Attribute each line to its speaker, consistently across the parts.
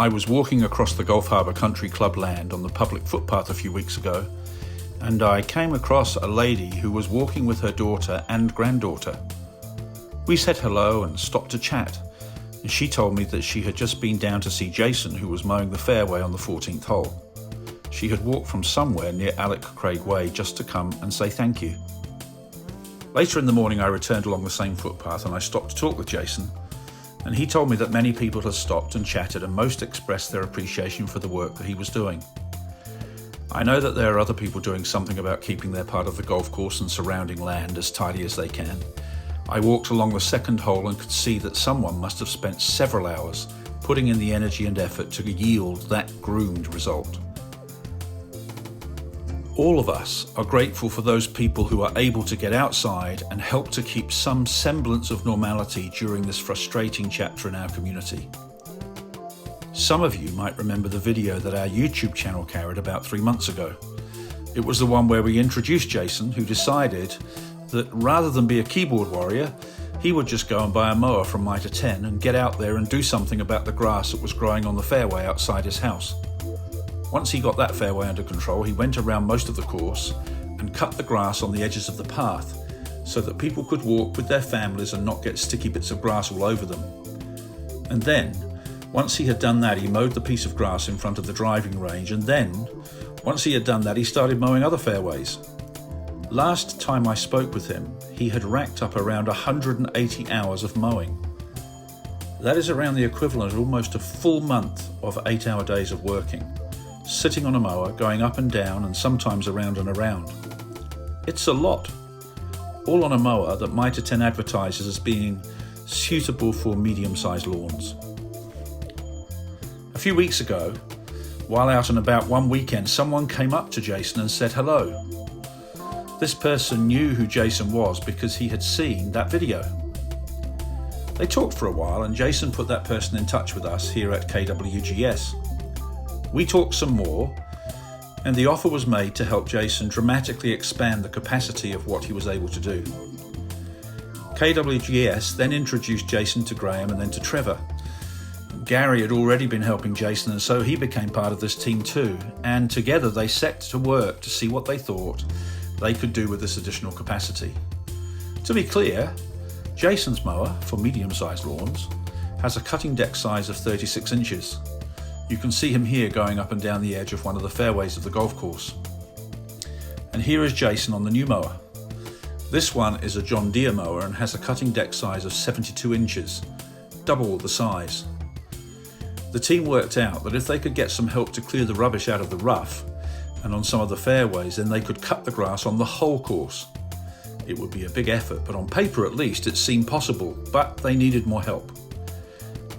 Speaker 1: I was walking across the Gulf Harbour Country Club land on the public footpath a few weeks ago, and I came across a lady who was walking with her daughter and granddaughter. We said hello and stopped to chat, and she told me that she had just been down to see Jason, who was mowing the fairway on the 14th hole. She had walked from somewhere near Alec Craig Way just to come and say thank you. Later in the morning I returned along the same footpath and I stopped to talk with Jason, and he told me that many people had stopped and chatted and most expressed their appreciation for the work that he was doing. I know that there are other people doing something about keeping their part of the golf course and surrounding land as tidy as they can. I walked along the second hole and could see that someone must have spent several hours putting in the energy and effort to yield that groomed result. All of us are grateful for those people who are able to get outside and help to keep some semblance of normality during this frustrating chapter in our community. Some of you might remember the video that our YouTube channel carried about 3 months ago. It was the one where we introduced Jason, who decided that rather than be a keyboard warrior, he would just go and buy a mower from Mitre 10 and get out there and do something about the grass that was growing on the fairway outside his house. Once he got that fairway under control, he went around most of the course and cut the grass on the edges of the path so that people could walk with their families and not get sticky bits of grass all over them. And then, once he had done that, he mowed the piece of grass in front of the driving range, and then, once he had done that, he started mowing other fairways. Last time I spoke with him, he had racked up around 180 hours of mowing. That is around the equivalent of almost a full month of 8-hour days of working, sitting on a mower, going up and down and sometimes around and around. It's a lot, all on a mower that Mitre 10 advertises as being suitable for medium-sized lawns. A few weeks ago, while out and about one weekend, someone came up to Jason and said hello. This person knew who Jason was because he had seen that video. They talked for a while and Jason put that person in touch with us here at KWGS. We talked some more, and the offer was made to help Jason dramatically expand the capacity of what he was able to do. KWGS then introduced Jason to Graham and then to Trevor. Gary had already been helping Jason, and so he became part of this team too, and together they set to work to see what they thought they could do with this additional capacity. To be clear, Jason's mower, for medium-sized lawns, has a cutting deck size of 36 inches. You can see him here going up and down the edge of one of the fairways of the golf course. And here is Jason on the new mower. This one is a John Deere mower and has a cutting deck size of 72 inches, double the size. The team worked out that if they could get some help to clear the rubbish out of the rough and on some of the fairways, then they could cut the grass on the whole course. It would be a big effort, but on paper at least it seemed possible, but they needed more help.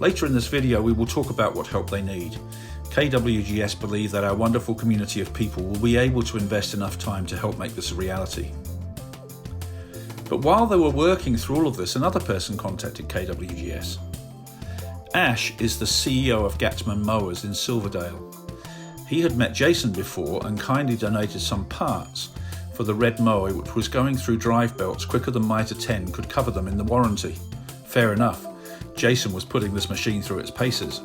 Speaker 1: Later in this video we will talk about what help they need. KWGS believe that our wonderful community of people will be able to invest enough time to help make this a reality. But while they were working through all of this, another person contacted KWGS. Ash is the CEO of Gatman Mowers in Silverdale. He had met Jason before and kindly donated some parts for the red mower, which was going through drive belts quicker than Mitre 10 could cover them in the warranty. Fair enough. Jason was putting this machine through its paces.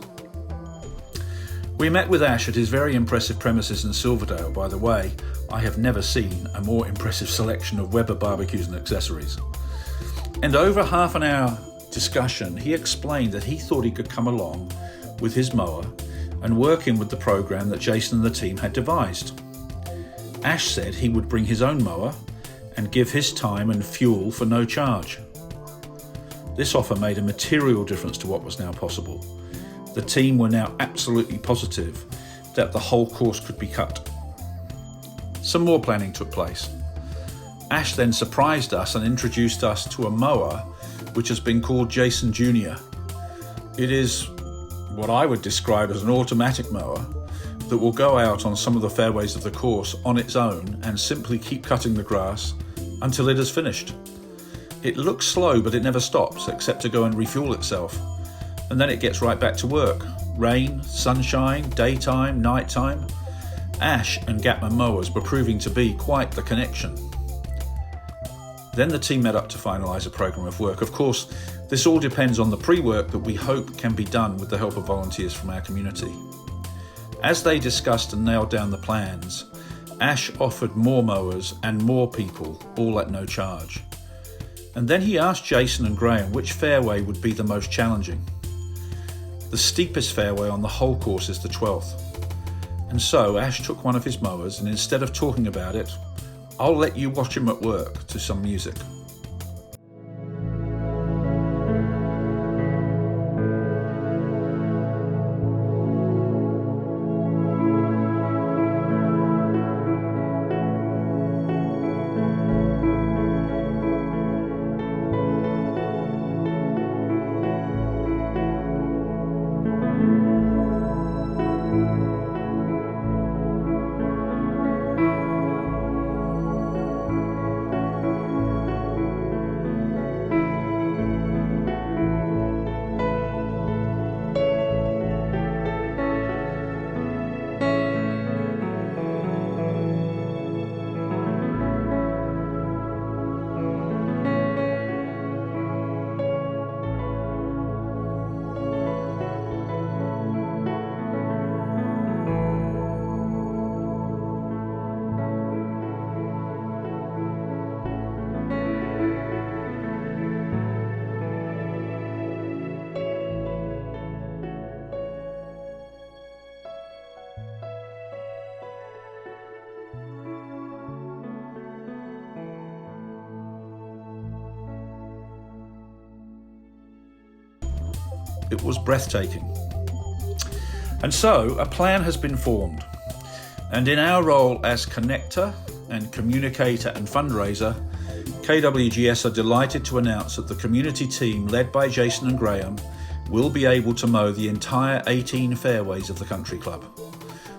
Speaker 1: We met with Ash at his very impressive premises in Silverdale. By the way, I have never seen a more impressive selection of Weber barbecues and accessories. And over half an hour discussion, he explained that he thought he could come along with his mower and work in with the program that Jason and the team had devised. Ash said he would bring his own mower and give his time and fuel for no charge. This offer made a material difference to what was now possible. The team were now absolutely positive that the whole course could be cut. Some more planning took place. Ash then surprised us and introduced us to a mower which has been called Jason Jr. It is what I would describe as an automatic mower that will go out on some of the fairways of the course on its own and simply keep cutting the grass until it is finished. It looks slow, but it never stops except to go and refuel itself. And then it gets right back to work. Rain, sunshine, daytime, nighttime. Ash and Gatman Mowers were proving to be quite the connection. Then the team met up to finalise a programme of work. Of course, This all depends on the pre-work that we hope can be done with the help of volunteers from our community. As they discussed and nailed down the plans, Ash offered more mowers and more people, all at no charge. And then he asked Jason and Graham which fairway would be the most challenging. The steepest fairway on the whole course is the 12th. And so Ash took one of his mowers, and instead of talking about it, I'll let you watch him at work to some music. It was breathtaking. And so a plan has been formed. And in our role as connector and communicator and fundraiser, KWGS are delighted to announce that the community team led by Jason and Graham will be able to mow the entire 18 fairways of the country club.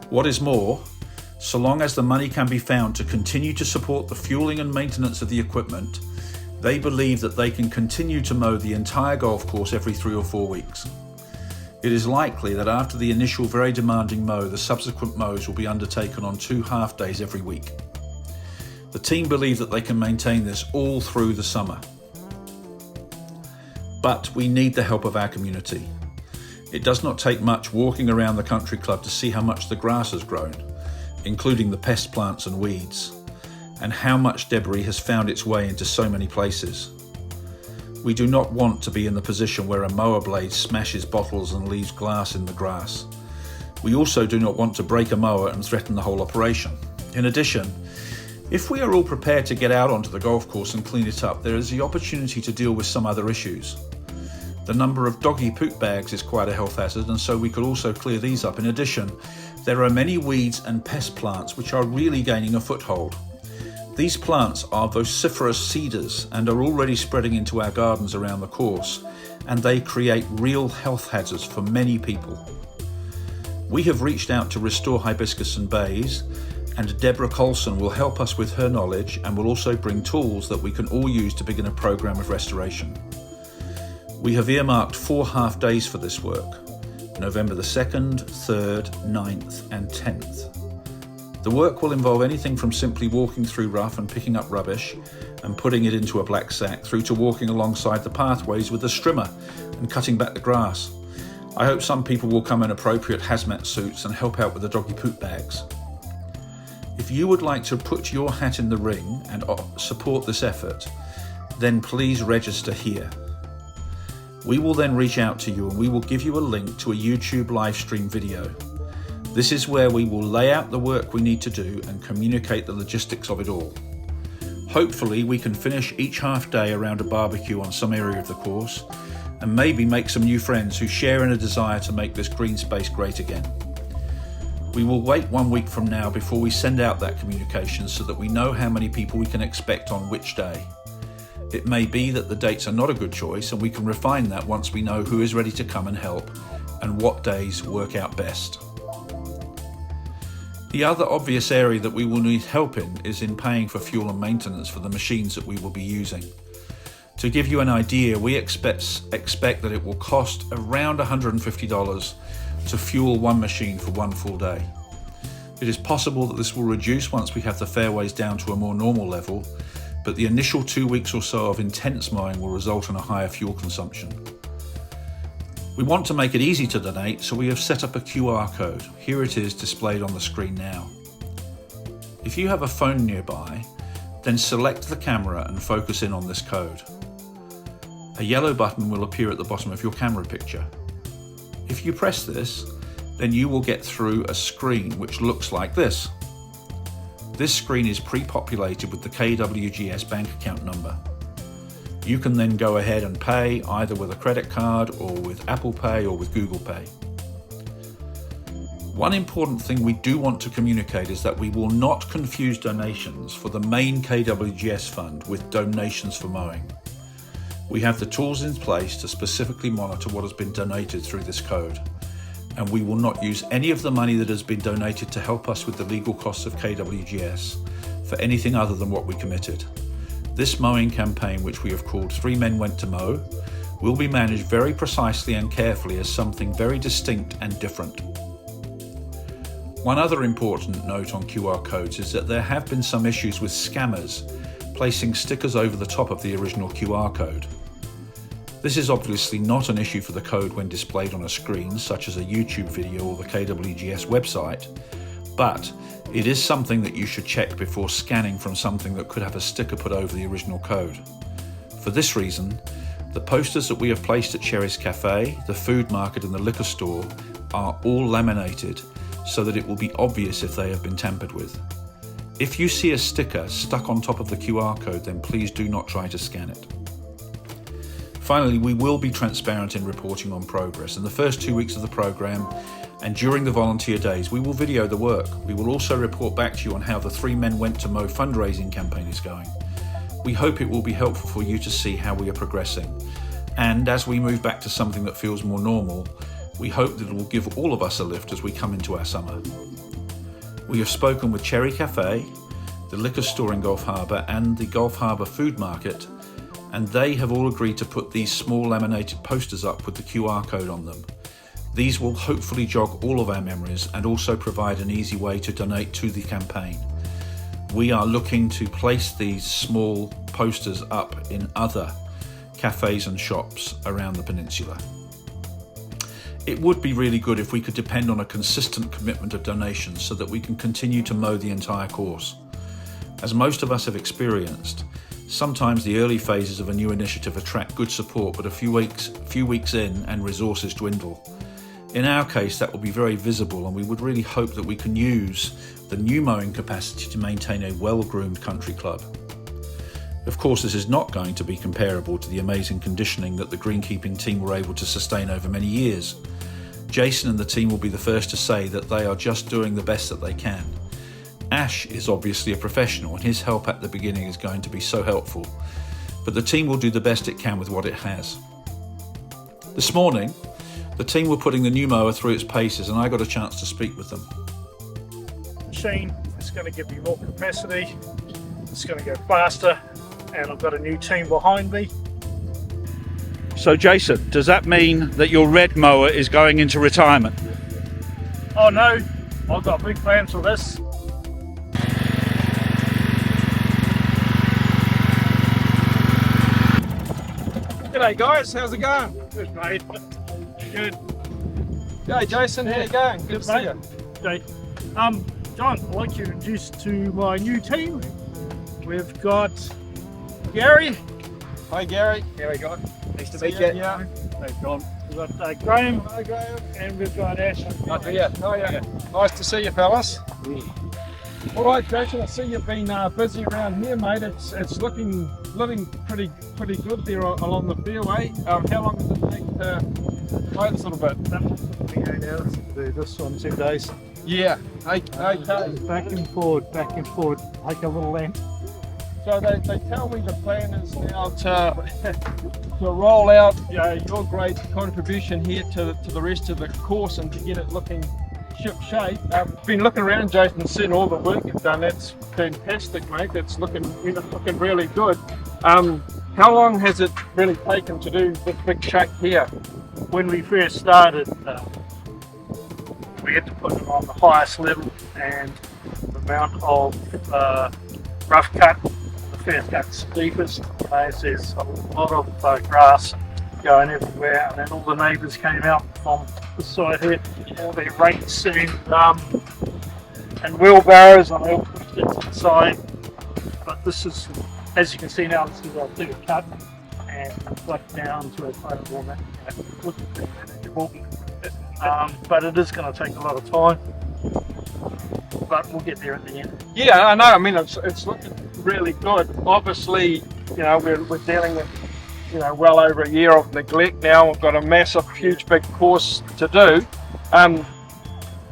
Speaker 1: What is more, so long as the money can be found to continue to support the fueling and maintenance of the equipment, they believe that they can continue to mow the entire golf course every 3 or 4 weeks. It is likely that after the initial very demanding mow, the subsequent mows will be undertaken on 2 half days every week. The team believe that they can maintain this all through the summer. But we need the help of our community. It does not take much walking around the country club to see how much the grass has grown, including the pest plants and weeds, and how much debris has found its way into so many places. We do not want to be in the position where a mower blade smashes bottles and leaves glass in the grass. We also do not want to break a mower and threaten the whole operation. In addition, if we are all prepared to get out onto the golf course and clean it up, there is the opportunity to deal with some other issues. The number of doggy poop bags is quite a health hazard, and so we could also clear these up. In addition, there are many weeds and pest plants which are really gaining a foothold. These plants are vociferous cedars and are already spreading into our gardens around the course, and they create real health hazards for many people. We have reached out to Restore Hibiscus and Bays, and Deborah Colson will help us with her knowledge and will also bring tools that we can all use to begin a program of restoration. We have earmarked 4 half days for this work, November the 2nd, 3rd, 9th and 10th. The work will involve anything from simply walking through rough and picking up rubbish and putting it into a black sack, through to walking alongside the pathways with a strimmer and cutting back the grass. I hope some people will come in appropriate hazmat suits and help out with the doggy poop bags. If you would like to put your hat in the ring and support this effort, then please register here. We will then reach out to you and we will give you a link to a YouTube live stream video. This is where we will lay out the work we need to do and communicate the logistics of it all. Hopefully we can finish each half day around a barbecue on some area of the course and maybe make some new friends who share in a desire to make this green space great again. We will wait 1 week from now before we send out that communication so that we know how many people we can expect on which day. It may be that the dates are not a good choice, and we can refine that once we know who is ready to come and help and what days work out best. The other obvious area that we will need help in is in paying for fuel and maintenance for the machines that we will be using. To give you an idea, we expect that it will cost around $150 to fuel one machine for 1 full day. It is possible that this will reduce once we have the fairways down to a more normal level, but the initial 2 weeks or so of intense mowing will result in a higher fuel consumption. We want to make it easy to donate, so we have set up a QR code. Here it is displayed on the screen now. If you have a phone nearby, then select the camera and focus in on this code. A yellow button will appear at the bottom of your camera picture. If you press this, then you will get through a screen which looks like this. This screen is pre-populated with the KWGS bank account number. You can then go ahead and pay either with a credit card or with Apple Pay or with Google Pay. One important thing we do want to communicate is that we will not confuse donations for the main KWGS fund with donations for mowing. We have the tools in place to specifically monitor what has been donated through this code, and we will not use any of the money that has been donated to help us with the legal costs of KWGS for anything other than what we committed. This mowing campaign, which we have called 3 Men Went To Mow, will be managed very precisely and carefully as something very distinct and different. One other important note on QR codes is that there have been some issues with scammers placing stickers over the top of the original QR code. This is obviously not an issue for the code when displayed on a screen, such as a YouTube video or the KWGS website, but it is something that you should check before scanning from something that could have a sticker put over the original code. For this reason, the posters that we have placed at Cherry's Cafe, the food market and the liquor store are all laminated so that it will be obvious if they have been tampered with. If you see a sticker stuck on top of the QR code, then please do not try to scan it. Finally, we will be transparent in reporting on progress. In the first 2 weeks of the programme and during the volunteer days, we will video the work. We will also report back to you on how the 3 Men Went To Mow fundraising campaign is going. We hope it will be helpful for you to see how we are progressing. And as we move back to something that feels more normal, we hope that it will give all of us a lift as we come into our summer. We have spoken with Cherry Cafe, the liquor store in Gulf Harbour and the Gulf Harbour food market, and they have all agreed to put these small laminated posters up with the QR code on them. These will hopefully jog all of our memories and also provide an easy way to donate to the campaign. We are looking to place these small posters up in other cafes and shops around the peninsula. It would be really good if we could depend on a consistent commitment of donations so that we can continue to mow the entire course. As most of us have experienced, sometimes the early phases of a new initiative attract good support, but a few weeks in and resources dwindle. In our case, that will be very visible, and we would really hope that we can use the new mowing capacity to maintain a well-groomed country club. Of course, this is not going to be comparable to the amazing conditioning that the greenkeeping team were able to sustain over many years. Jason and the team will be the first to say that they are just doing the best that they can. Ash is obviously a professional, and his help at the beginning is going to be so helpful, but the team will do the best it can with what it has. This morning, the team were putting the new mower through its paces, and I got a chance to speak with them.
Speaker 2: Machine is going to give me more capacity, it's going to go faster, and I've got a new team behind me.
Speaker 1: So Jason, does that mean that your red mower is going into retirement?
Speaker 2: Oh no, I've got big plans for this.
Speaker 3: G'day guys, how's it going?
Speaker 2: Good mate. Good.
Speaker 3: G'day Jason, how you going? Good to see you.
Speaker 2: Okay. John, I'd like to introduce to my new team. We've got Gary.
Speaker 3: Hi Gary.
Speaker 2: How you going?
Speaker 3: Nice to meet you. Yeah.
Speaker 2: Hey John. We've got Graham.
Speaker 3: Hi Graham.
Speaker 2: And we've got Ash.
Speaker 3: Oh yeah. Nice to see you fellas. All right Jason, I see you've been busy around here mate. It's looking pretty good there along the fairway. How long does it take to mow this little bit?
Speaker 2: 28 hours to do this on 2 days.
Speaker 3: Yeah. Okay.
Speaker 2: Back and forward, take a little length.
Speaker 3: So they tell me the plan is now to roll out your great contribution here to the rest of the course and to get it looking ship shape. I've been looking around, Jason, and seeing all the work you've done. That's fantastic, mate. That's looking really good. How long has it really taken to do this big shape here?
Speaker 2: When we first started, we had to put it on the highest level, and the amount of rough cut, the first gut's deepest. There's a lot of grass going everywhere, and then all the neighbours came out from the side here, all their rakes and wheelbarrows, and they all pushed it to the side. But this is, as you can see now, this is a bigger cut, and flat down to a photo format. But it is going to take a lot of time, but we'll get there at the end.
Speaker 3: Yeah, I know. I mean, it's looking really good. Obviously, you know, we're dealing with, you know, well over a year of neglect now. We've got a massive, huge, big course to do.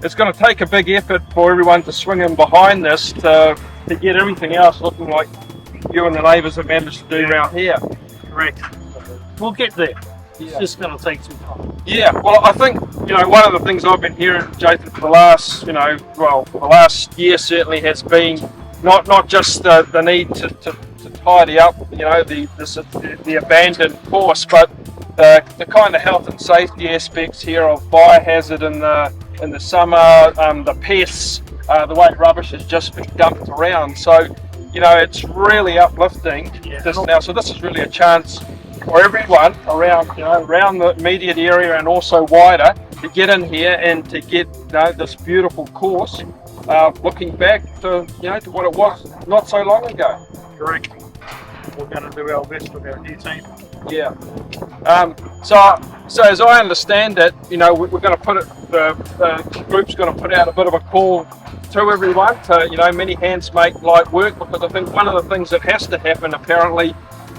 Speaker 3: It's going to take a big effort for everyone to swing in behind this to get everything else looking like you and the neighbours have managed to do around here.
Speaker 2: Correct. We'll get there. It's just going to take some time.
Speaker 3: Yeah, well, I think, you know, one of the things I've been hearing, Jason, for the last, you know, well, for the last year certainly has been not just the need to tidy up, you know, the abandoned course, but the kind of health and safety aspects here of biohazard in the summer, the pests, the way rubbish has just been dumped around. So, you know, it's really uplifting this now. So this is really a chance for everyone around, you know, around the immediate area and also wider to get in here and to get, you know, this beautiful course, looking back to, you know, to what it was not so long ago.
Speaker 2: Correct. We're going to do our best with our new team.
Speaker 3: Yeah. So as I understand it, you know, we're going to put it. The group's going to put out a bit of a call to everyone to, you know, many hands make light work, because I think one of the things that has to happen apparently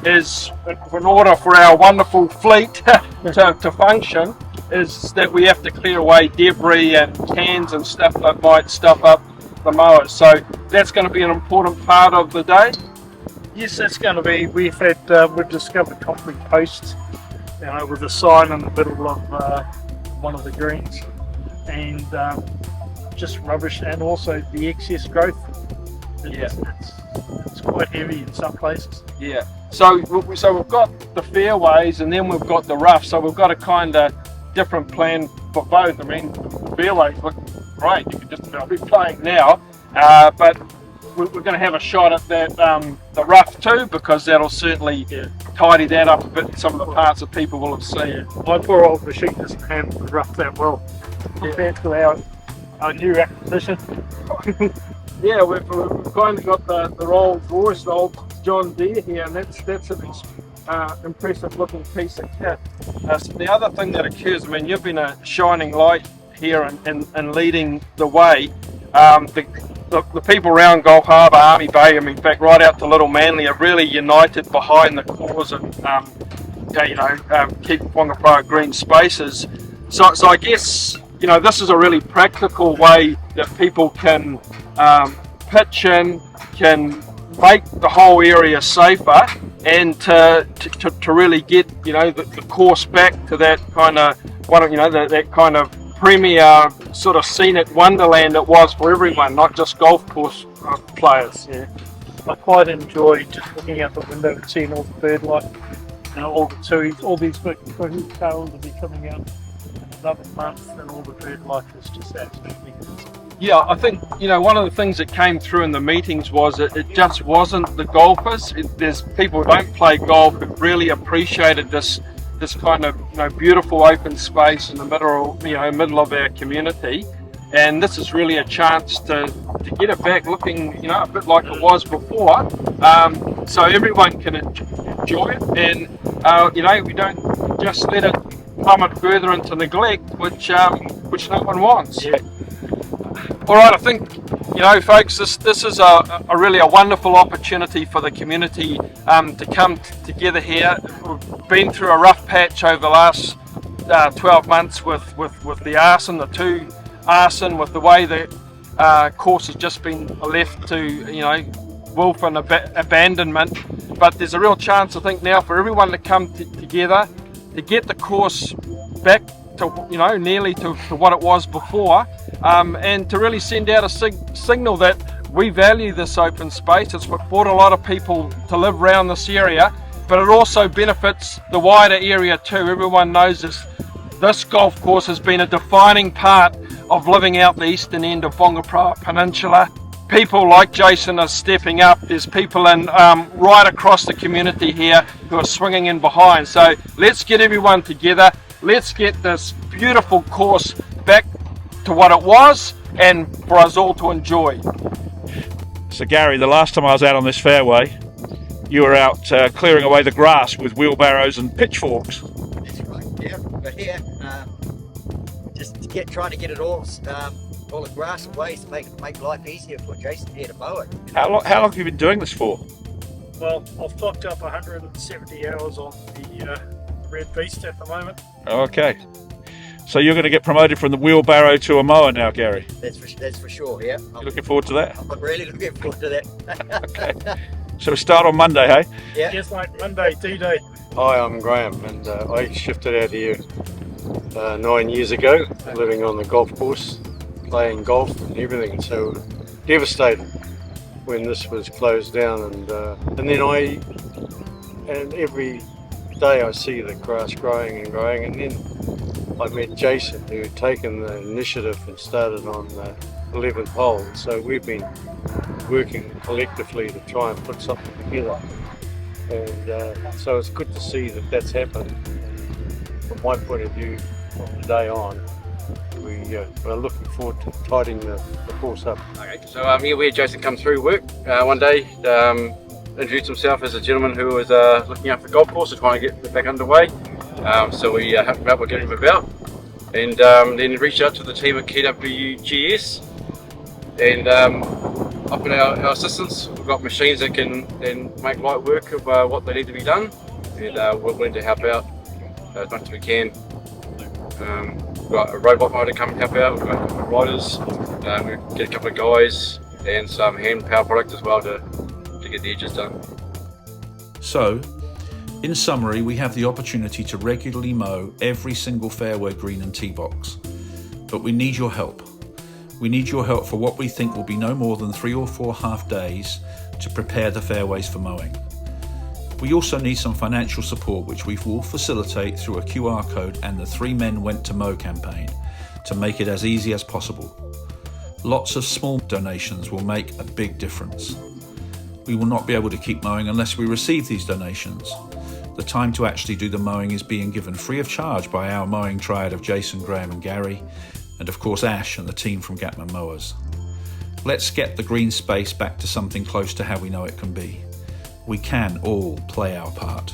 Speaker 3: is, in order for our wonderful fleet to function, is that we have to clear away debris and cans and stuff that might stuff up the mowers. So that's going to be an important part of the day.
Speaker 2: Yes, that's going to be. We've discovered concrete posts, you know, with a sign in the middle of one of the greens, and just rubbish, and also the excess growth. It's quite heavy in some places.
Speaker 3: Yeah. So we've got the fairways, and then we've got the rough. So we've got a kind of different plan for both. I mean, the fairways look great. You could just about be playing now, but we're going to have a shot at that the rough too, because that'll certainly tidy that up a bit. Some of the parts that people will have seen.
Speaker 2: My poor old machine doesn't handle the rough that well compared to our new acquisition.
Speaker 3: Yeah, we've kind of got the Rolls Royce, the old John Deere here, and that's an impressive looking piece of kit. So the other thing that occurs, I mean, you've been a shining light here and leading the way. The people around Gulf Harbour, Army Bay, I mean, in fact, right out to Little Manly, are really united behind the cause of, keep Wangapara green spaces. So I guess, you know, this is a really practical way that people can pitch in, can make the whole area safer, and to really get, you know, the course back to that kind of that kind of premier sort of scenic wonderland it was for everyone, not just golf course players.
Speaker 2: Yeah, I quite enjoy just looking out the window and seeing all the bird life, you know, all the tuis, all these big tails will be coming out in another month, and all the bird life is just absolutely.
Speaker 3: Yeah, I think, you know, one of the things that came through in the meetings was it just wasn't the golfers. There's people who don't play golf who really appreciated this kind of, you know, beautiful open space in the middle of our community, and this is really a chance to get it back looking, you know, a bit like it was before, so everyone can enjoy it, and you know, we don't just let it plummet further into neglect, which no one wants.
Speaker 2: Yeah.
Speaker 3: All right, I think, you know, folks, this is a really a wonderful opportunity for the community to come together here. We've been through a rough patch over the last 12 months with the arson, the two arson, with the way the course has just been left to, you know, wolf and abandonment. But there's a real chance, I think, now for everyone to come together to get the course back to, you know, nearly to what it was before, and to really send out a signal that we value this open space. It's what brought a lot of people to live around this area, but it also benefits the wider area too. Everyone knows this golf course has been a defining part of living out the eastern end of Wangapara Peninsula, people like Jason are stepping up. There's people in right across the community here who are swinging in behind. So let's get everyone together. Let's get this beautiful course back to what it was and for us all to enjoy.
Speaker 1: So Gary, the last time I was out on this fairway, you were out clearing away the grass with wheelbarrows and pitchforks.
Speaker 4: That's right, yeah. We're here just to trying to get it all the grass away to make life easier for Jason here to mow it.
Speaker 1: How long have you been doing this for?
Speaker 2: Well, I've clocked up 170 hours on the Red Beast at the moment.
Speaker 1: Okay. So you're going to get promoted from the wheelbarrow to a mower now, Gary?
Speaker 4: That's for sure, yeah.
Speaker 1: You looking forward to that?
Speaker 4: I'm really looking forward to that.
Speaker 1: Okay. So we start on Monday, hey?
Speaker 4: Yeah.
Speaker 2: Just like Monday, D-Day.
Speaker 5: Hi, I'm Graham, and I shifted out here 9 years ago, living on the golf course, playing golf and everything. So devastated when this was closed down, and then every day I see the grass growing and growing, and then I met Jason, who had taken the initiative and started on the 11th hole. So we've been working collectively to try and put something together, and so it's good to see that that's happened. From my point of view, from today on, we are looking forward to tidying the course up.
Speaker 6: Okay, so here we had Jason come through work one day, introduced himself as a gentleman who was looking after the golf course and trying to get it back underway. So we helped him out with getting him about, and then reached out to the team at KWGS and offered our assistance. We've got machines that can then make light work of what they need to be done, and we're willing to help out as much as we can. We've got a robot mower to come and help out, we've got a couple of riders, we get a couple of guys and some hand power products as well to get the edges done.
Speaker 1: So, in summary, we have the opportunity to regularly mow every single fairway green and tee box. But we need your help. We need your help for what we think will be no more than 3 or 4 half days to prepare the fairways for mowing. We also need some financial support, which we will facilitate through a QR code and the 3 Men Went To Mow campaign to make it as easy as possible. Lots of small donations will make a big difference. We will not be able to keep mowing unless we receive these donations. The time to actually do the mowing is being given free of charge by our mowing triad of Jason, Graham and Gary, and of course Ash and the team from Gatman Mowers. Let's get the green space back to something close to how we know it can be. We can all play our part.